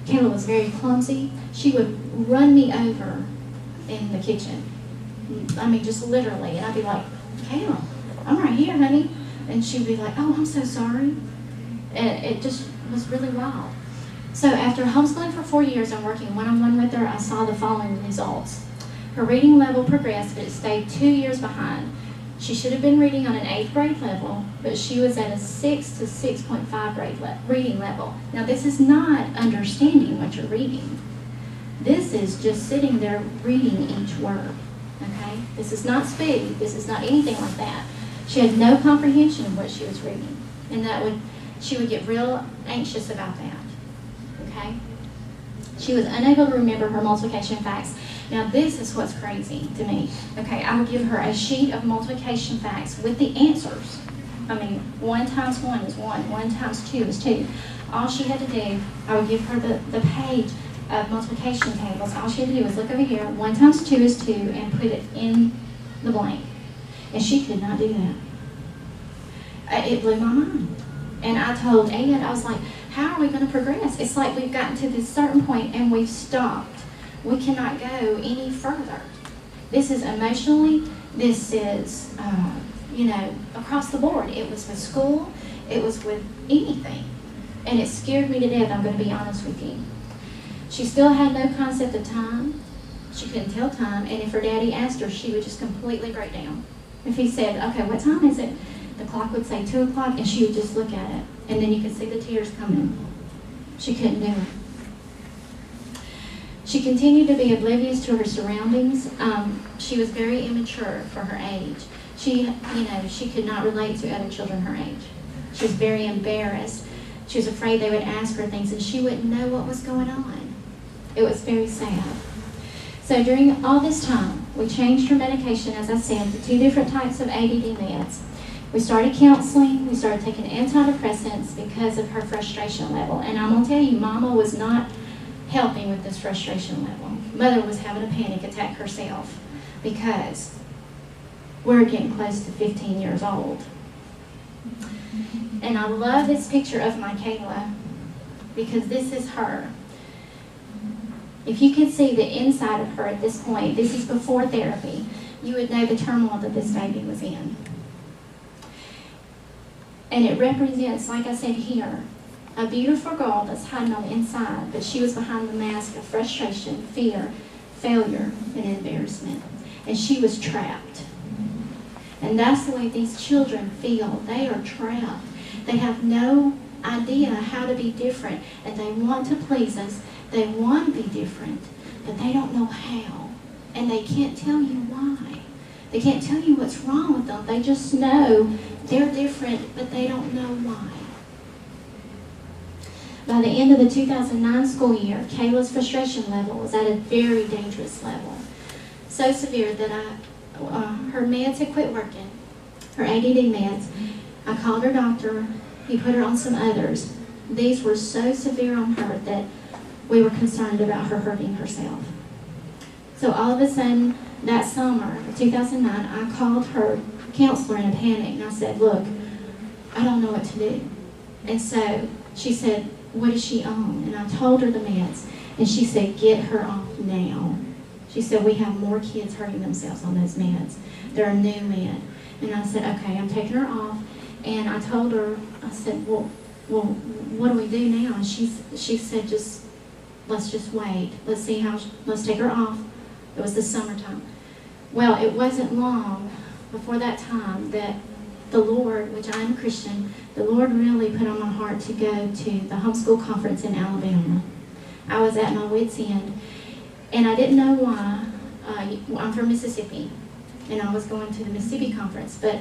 Kayla was very clumsy. She would run me over in the kitchen. I mean, just literally. And I'd be like, Kayla, I'm right here, honey. And she'd be like, oh, I'm so sorry. And it just was really wild. So after homeschooling for 4 years and working one-on-one with her, I saw the following results. Her reading level progressed, but it stayed 2 years behind. She should have been reading on an 8th grade level, but she was at a 6 to 6.5 grade reading level. Now, this is not understanding what you're reading. This is just sitting there reading each word, okay? This is not speed. This is not anything like that. She had no comprehension of what she was reading, and she would get real anxious about that, okay? She was unable to remember her multiplication facts. Now, this is what's crazy to me. Okay, I would give her a sheet of multiplication facts with the answers. I mean, 1 times 1 is 1. 1 times 2 is 2. All she had to do, I would give her the page of multiplication tables. All she had to do was look over here. 1 times 2 is 2, and put it in the blank. And she could not do that. It blew my mind. And I told Ed, I was like, how are we going to progress? It's like we've gotten to this certain point and we've stopped. We cannot go any further. This is emotionally, this is, across the board. It was with school, it was with anything. And it scared me to death, I'm going to be honest with you. She still had no concept of time. She couldn't tell time, and if her daddy asked her, she would just completely break down. If he said, okay, what time is it? The clock would say 2 o'clock, and she would just look at it. And then you could see the tears coming. She couldn't do it. She continued to be oblivious to her surroundings. She was very immature for her age. She could not relate to other children her age. She was very embarrassed. She was afraid they would ask her things and she wouldn't know what was going on. It was very sad. So during all this time, we changed her medication, as I said, to 2 different types of ADD meds. We started counseling. We started taking antidepressants because of her frustration level. And I'm going to tell you, Mama was not helping with this frustration level. Mother was having a panic attack herself because we're getting close to 15 years old. And I love this picture of my Kayla because this is her. If you could see the inside of her at this point, this is before therapy, you would know the turmoil that this baby was in. And it represents, like I said here, a beautiful girl that's hiding on the inside, but she was behind the mask of frustration, fear, failure, and embarrassment. And she was trapped. And that's the way these children feel. They are trapped. They have no idea how to be different, and they want to please us. They want to be different, but they don't know how. And they can't tell you why. They can't tell you what's wrong with them. They just know they're different, but they don't know why. By the end of the 2009 school year, Kayla's frustration level was at a very dangerous level. So severe that her meds had quit working, her ADD meds. I called her doctor. He put her on some others. These were so severe on her that we were concerned about her hurting herself. So all of a sudden, that summer of 2009, I called her counselor in a panic, and I said, look, I don't know what to do. And so she said, what is she on? And I told her the meds, and she said, get her off now. She said, we have more kids hurting themselves on those meds. They're a new med. And I said, okay, I'm taking her off. And I told her, I said, well, what do we do now? And she said, let's just wait. Let's take her off. It was the summertime. Well, it wasn't long before that time that the Lord, which I'm a Christian, the Lord really put on my heart to go to the homeschool conference in Alabama. I was at my wit's end, and I didn't know why. I'm from Mississippi, and I was going to the Mississippi conference, but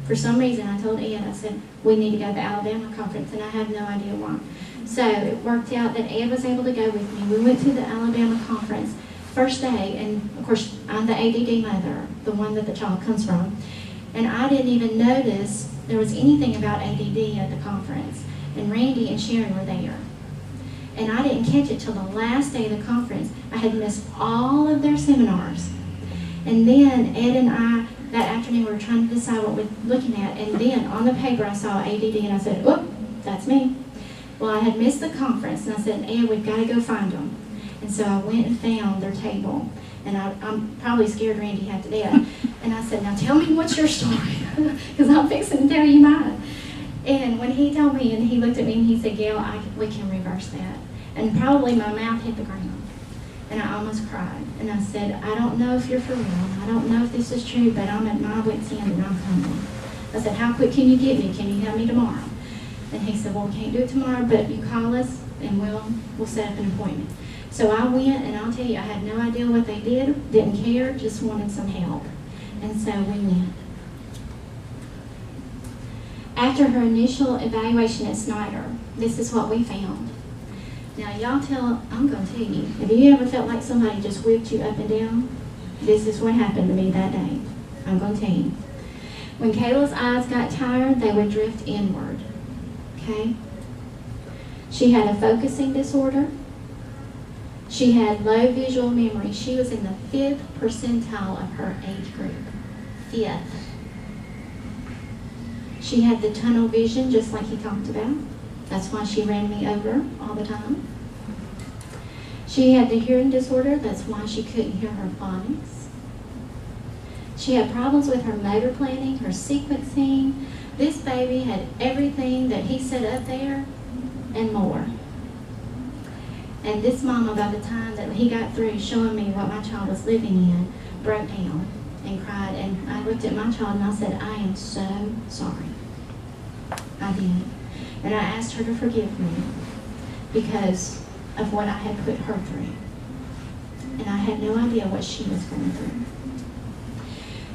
for some reason I told Ed, I said, we need to go to the Alabama conference, and I had no idea why. So it worked out that Ed was able to go with me. We went to the Alabama conference first day, and of course I'm the ADD mother, the one that the child comes from, and I didn't even notice there was anything about ADD at the conference, and Randy and Sharon were there. And I didn't catch it till the last day of the conference. I had missed all of their seminars. And then Ed and I, that afternoon, we were trying to decide what we're looking at, and then on the paper I saw ADD, and I said, whoop, that's me. Well, I had missed the conference, and I said, Ed, we've got to go find them. And so I went and found their table. And I'm probably scared Randy half to death. And I said, now tell me what's your story, because I'm fixing to tell you mine. And when he told me, and he looked at me and he said, Gail, we can reverse that. And probably my mouth hit the ground. And I almost cried. And I said, I don't know if you're for real. I don't know if this is true, but I'm at my wit's end and I'm coming. I said, how quick can you get me? Can you have me tomorrow? And he said, well, we can't do it tomorrow, but you call us and we'll set up an appointment. So I went, and I'll tell you, I had no idea what they did, didn't care, just wanted some help. And so we went. After her initial evaluation at Snyder, this is what we found. Now, I'm going to tell you, have you ever felt like somebody just whipped you up and down? This is what happened to me that day. I'm going to tell you. When Kayla's eyes got tired, they would drift inward. Okay? She had a focusing disorder. She had low visual memory. She was in the 5th percentile of her age group. 5th. She had the tunnel vision, just like he talked about. That's why she ran me over all the time. She had the hearing disorder. That's why she couldn't hear her phonics. She had problems with her motor planning, her sequencing. This baby had everything that he set up there and more. And this mama, by the time that he got through showing me what my child was living in, broke down and cried. And I looked at my child and I said, I am so sorry. I did. And I asked her to forgive me because of what I had put her through. And I had no idea what she was going through.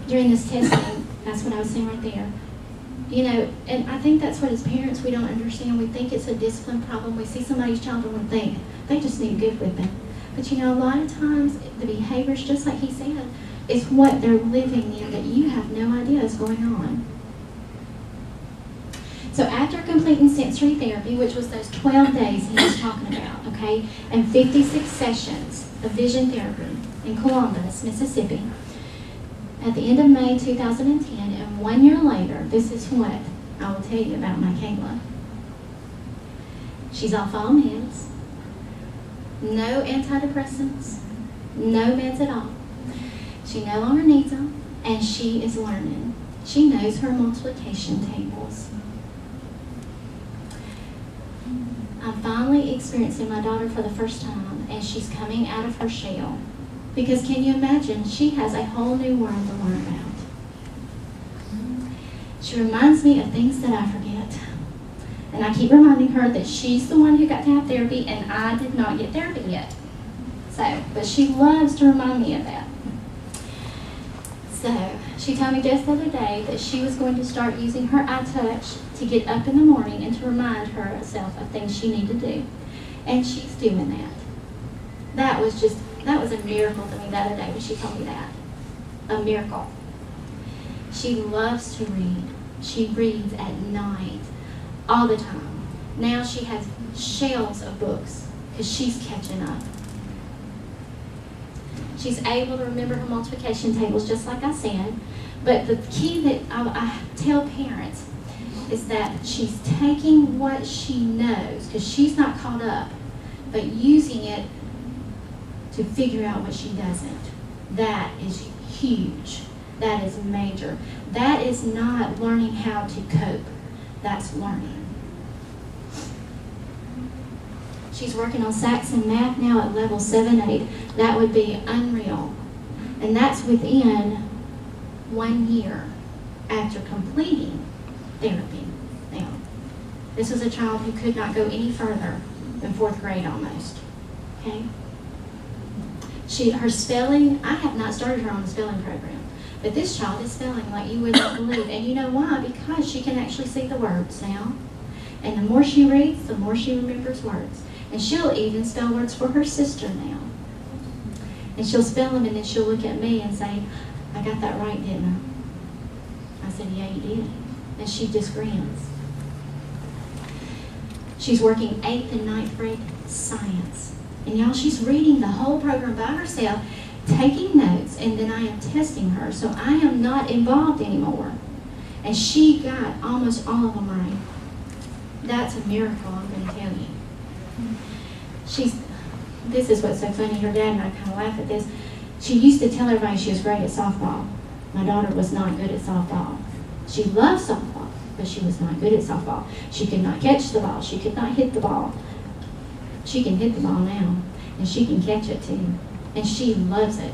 During this testing, that's what I was saying right there. You know, and I think that's what as parents we don't understand. We think it's a discipline problem. We see somebody's child and we think they just need good whipping. But you know, a lot of times the behaviors, just like he said, is what they're living in that you have no idea is going on. So after completing sensory therapy, which was those 12 days he was talking about, okay, and 56 sessions of vision therapy in Columbus, Mississippi, at the end of May 2010, and 1 year later, this is what I will tell you about my Kayla. She's off all meds, no antidepressants, no meds at all. She no longer needs them, and she is learning. She knows her multiplication tables. I'm finally experiencing my daughter for the first time, and she's coming out of her shell. Because can you imagine, she has a whole new world to learn about. She reminds me of things that I forget. And I keep reminding her that she's the one who got to have therapy, and I did not get therapy yet. But she loves to remind me of that. So, she told me just the other day that she was going to start using her iTouch to get up in the morning and to remind herself of things she needed to do. And she's doing that. That was a miracle to me the other day when she told me that. A miracle. She loves to read. She reads at night, all the time. Now she has shelves of books because she's catching up. She's able to remember her multiplication tables, just like I said. But the key that I tell parents is that she's taking what she knows, because she's not caught up, but using it to figure out what she doesn't. That is huge. That is major. That is not learning how to cope. That's learning. She's working on Saxon math now at level 7-8. That would be unreal. And that's within 1 year after completing therapy. Now, this was a child who could not go any further than 4th grade almost. Okay? Her spelling, I have not started her on the spelling program. But this child is spelling like you would not believe. And you know why? Because she can actually see the words now. And the more she reads, the more she remembers words. And she'll even spell words for her sister now. And she'll spell them, and then she'll look at me and say, I got that right, didn't I? I said, yeah, you did. And she just grins. She's working 8th and 9th grade science. And y'all, she's reading the whole program by herself, taking notes, and then I am testing her. So I am not involved anymore. And she got almost all of them right. That's a miracle, I'm going to tell you. This is what's so funny. Her dad and I kind of laugh at this. She used to tell everybody she was great at softball. My daughter was not good at softball. She loved softball, but she was not good at softball. She could not catch the ball. She could not hit the ball. She can hit the ball now, and she can catch it too. And she loves it.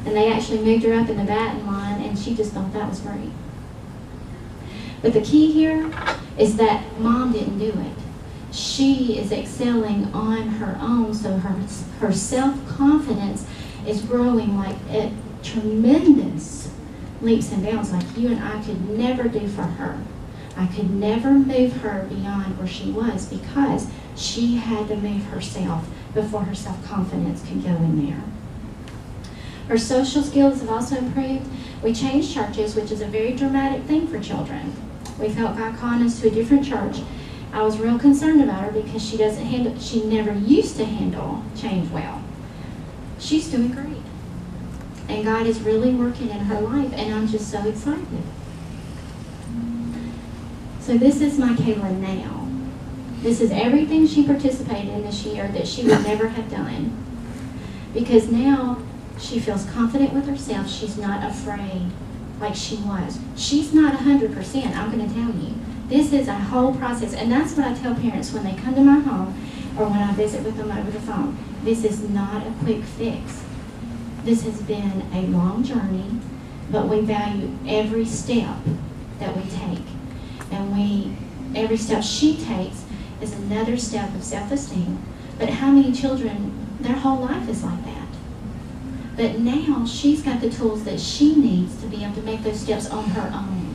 And they actually moved her up in the batting line, and she just thought that was great. But the key here is that Mom didn't do it. She is excelling on her own, so her self-confidence is growing like at tremendous leaps and bounds, like you and I could never do for her. I could never move her beyond where she was because she had to move herself before her self-confidence could go in there. Her social skills have also improved. We changed churches, which is a very dramatic thing for children. We felt God calling us to a different church. I was real concerned about her because she never used to handle change well. She's doing great. And God is really working in her life, and I'm just so excited. So this is my Kayla now. This is everything she participated in this year that she would never have done. Because now she feels confident with herself. She's not afraid like she was. She's not 100%, I'm going to tell you. This is a whole process, and that's what I tell parents when they come to my home or when I visit with them over the phone. This is not a quick fix. This has been a long journey, but we value every step that we take. And every step she takes is another step of self-esteem. But how many children, their whole life is like that? But now she's got the tools that she needs to be able to make those steps on her own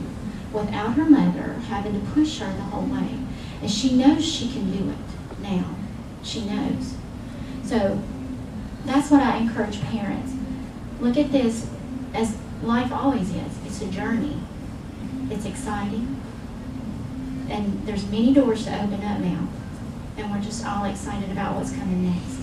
without her mother having to push her the whole way. And she knows she can do it now. She knows. So that's what I encourage parents. Look at this as life always is. It's a journey. It's exciting. And there's many doors to open up now. And we're just all excited about what's coming next.